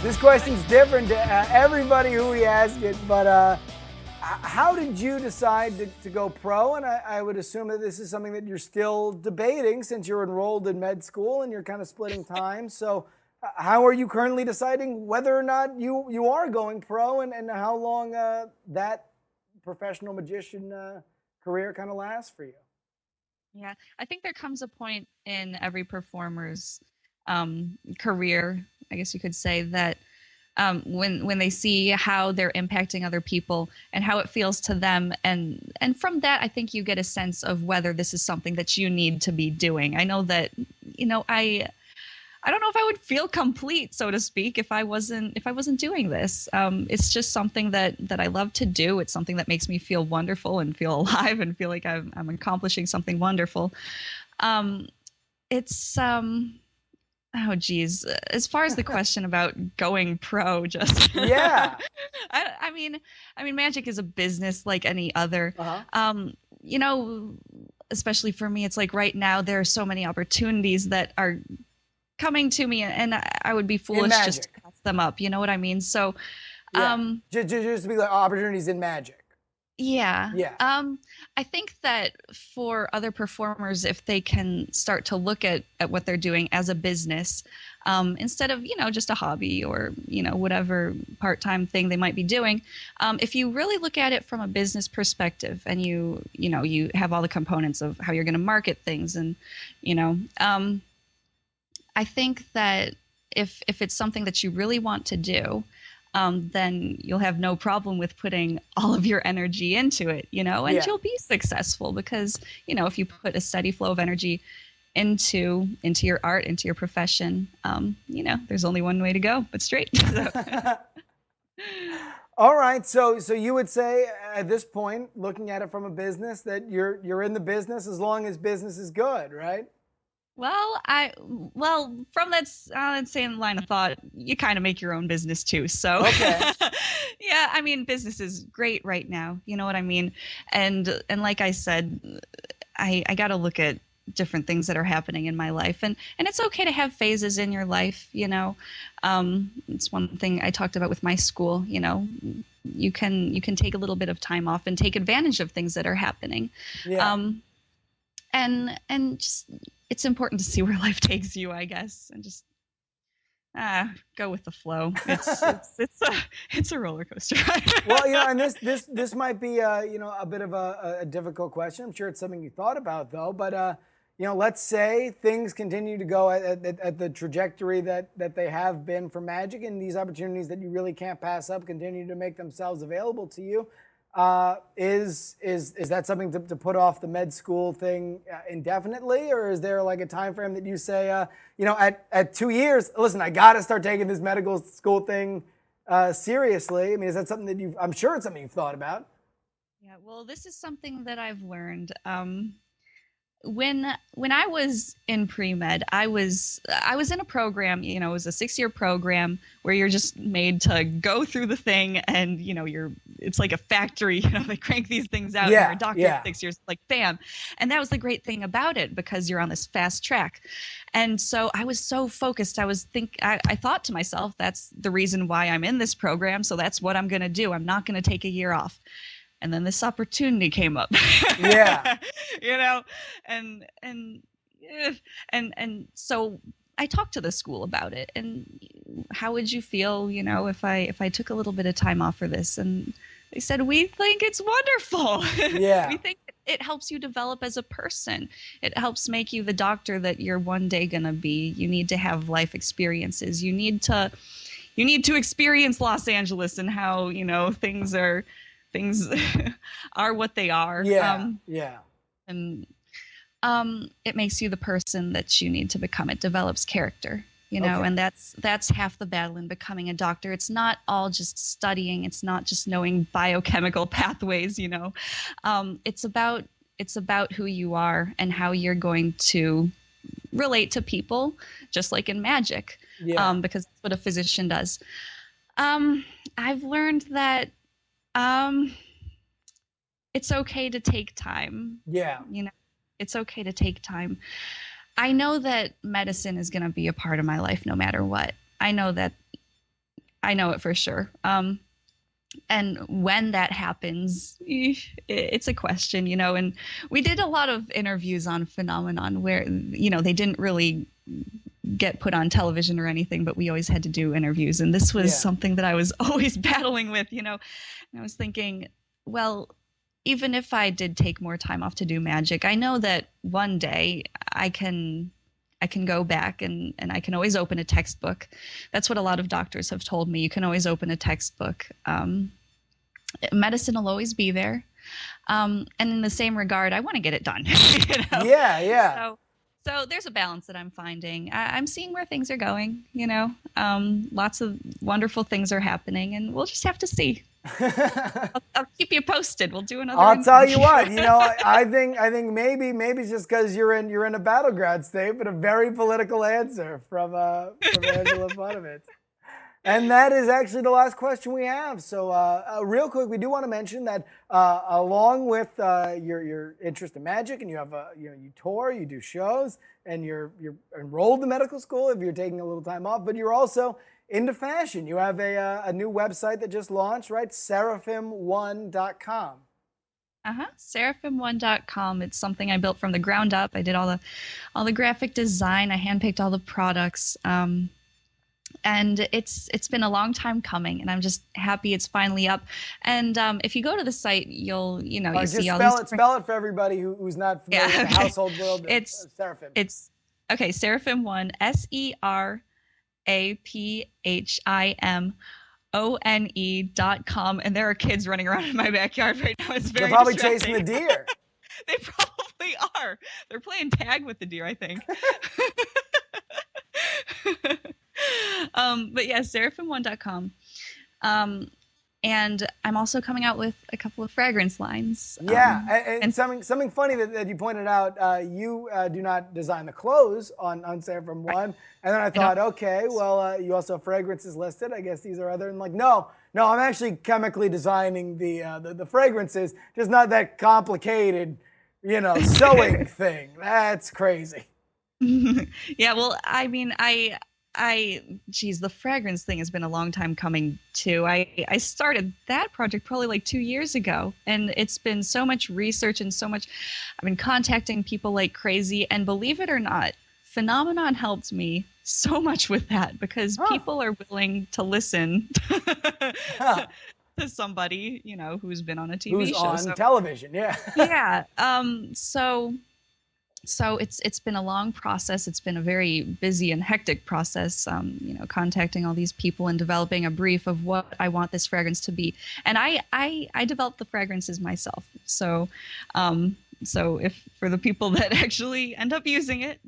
This question's different to everybody who we ask it, but how did you decide to go pro? And I would assume that this is something that you're still debating since you're enrolled in med school and you're kind of splitting time. So how are you currently deciding whether or not you are going pro, and how long that professional magician career kind of lasts for you? Yeah, I think there comes a point in every performer's career, I guess you could say, that when they see how they're impacting other people and how it feels to them, and from that, I think you get a sense of whether this is something that you need to be doing. I know that, I don't know if I would feel complete, so to speak, if I wasn't doing this. It's just something that I love to do. It's something that makes me feel wonderful and feel alive and feel like I'm accomplishing something wonderful. It's Oh geez. As far as the question about going pro, just Yeah. I mean, magic is a business like any other. Uh-huh. You know, especially for me, it's like right now there are so many opportunities that are coming to me, and I would be foolish just to pass them up. You know what I mean? So, yeah. Just to be like opportunities in magic. Yeah. Yeah. I think that for other performers, if they can start to look at what they're doing as a business, instead of, just a hobby or, whatever part-time thing they might be doing, if you really look at it from a business perspective and you have all the components of how you're going to market things and, I think that if it's something that you really want to do, then you'll have no problem with putting all of your energy into it, and you'll be successful because, if you put a steady flow of energy into your art, into your profession, there's only one way to go, but straight. All right. So you would say at this point, looking at it from a business, that you're in the business as long as business is good, right? Well, from that same line of thought, you kind of make your own business too. So, okay. Yeah, I mean, business is great right now. You know what I mean? And like I said, I got to look at different things that are happening in my life, and it's okay to have phases in your life. It's one thing I talked about with my school. You can take a little bit of time off and take advantage of things that are happening. Yeah. And just, it's important to see where life takes you, I guess, and just go with the flow. It's a roller coaster ride. Well, and this might be a bit of a difficult question. I'm sure it's something you thought about though. But let's say things continue to go at the trajectory that they have been for magic, and these opportunities that you really can't pass up continue to make themselves available to you. Is that something to put off the med school thing indefinitely, or is there like a time frame that you say, at 2 years, listen, I got to start taking this medical school thing seriously? I mean, is that something that I'm sure it's something you've thought about? Yeah, well, this is something that I've learned. When I was in pre-med, I was in a program, it was a 6-year program where you're just made to go through the thing, and it's like a factory, they crank these things out, and you're a doctor in 6 years, like bam. And that was the great thing about it, because you're on this fast track. And so I was so focused. I thought to myself, that's the reason why I'm in this program, so that's what I'm going to do. I'm not going to take a year off. And then this opportunity came up. Yeah. And so I talked to the school about it, and how would you feel, if I took a little bit of time off for this? And they said, we think it's wonderful. Yeah. We think it helps you develop as a person. It helps make you the doctor that you're one day going to be. You need to have life experiences. You need to experience Los Angeles and how, things are what they are. Yeah. And it makes you the person that you need to become. It develops character, okay. And that's half the battle in becoming a doctor. It's not all just studying. It's not just knowing biochemical pathways, It's about who you are and how you're going to relate to people, just like in magic, because that's what a physician does. I've learned that it's okay to take time. Yeah. It's okay to take time. I know that medicine is going to be a part of my life no matter what. I know that I know it for sure. And when that happens, it's a question, and we did a lot of interviews on Phenomenon where, they didn't really get put on television or anything, but we always had to do interviews. And this was something that I was always battling with, and I was thinking, well, even if I did take more time off to do magic, I know that one day I can go back and I can always open a textbook. That's what a lot of doctors have told me. You can always open a textbook. Medicine will always be there. And in the same regard, I want to get it done. Yeah. So there's a balance that I'm finding. I'm seeing where things are going, lots of wonderful things are happening, and we'll just have to see. I'll keep you posted. We'll do another. I'll tell you what. I think maybe it's just because you're in a battleground state, but a very political answer from Angela Funovits. And that is actually the last question we have. So real quick, we do want to mention that along with your interest in magic, and you have you tour, you do shows, and you're enrolled in medical school if you're taking a little time off, but you're also into fashion. You have a new website that just launched, right? Seraphim1.com. Seraphim1.com. It's something I built from the ground up. I did all the graphic design. I handpicked all the products. And it's been a long time coming, and I'm just happy it's finally up. And if you go to the site, you'll see all these. Spell it for everybody who's not familiar with the household world. It's Seraphim. It's okay. Seraphim1, SERAPHIMONE.com, and there are kids running around in my backyard right now. It's very. They're probably distracting. chasing the deer. They probably are. They're playing tag with the deer, I think. But yeah, Seraphim1.com. And I'm also coming out with a couple of fragrance lines. And something funny that you pointed out, you do not design the clothes on Seraphim One. Right. And then I thought, okay, well, you also have fragrances listed. I guess these are other. And like, no, I'm actually chemically designing the fragrances, just not that complicated, sewing thing. That's crazy. Yeah, well, I mean, the fragrance thing has been a long time coming too. I started that project probably like 2 years ago, and it's been so much research and so much. I've been contacting people like crazy, and believe it or not, Phenomenon helped me so much with that because people are willing to listen to somebody, who's been on a TV show. Who's on television, yeah. Yeah. So it's been a long process. It's been a very busy and hectic process, contacting all these people and developing a brief of what I want this fragrance to be. And I developed the fragrances myself. So if for the people that actually end up using it,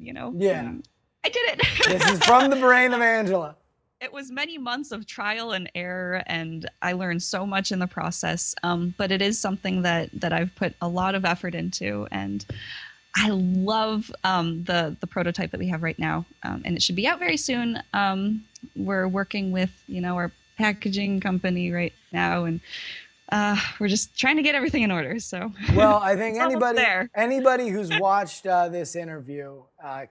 I did it. This is from the brain of Angela. It was many months of trial and error, and I learned so much in the process. But it is something that I've put a lot of effort into, and I love the prototype that we have right now, and it should be out very soon. We're working with our packaging company right now, and we're just trying to get everything in order. So well, I think anybody who's watched this interview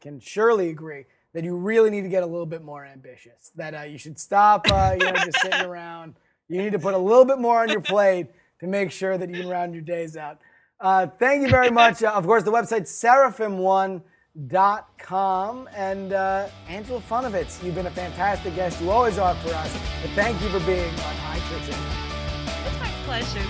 can surely agree that you really need to get a little bit more ambitious. That you should stop just sitting around. You need to put a little bit more on your plate to make sure that you can round your days out. Thank you very much. Of course, the website's Seraphim1.com. And Angela Funovits, you've been a fantastic guest. You always are for us. And thank you for being on iTricks. It's my pleasure.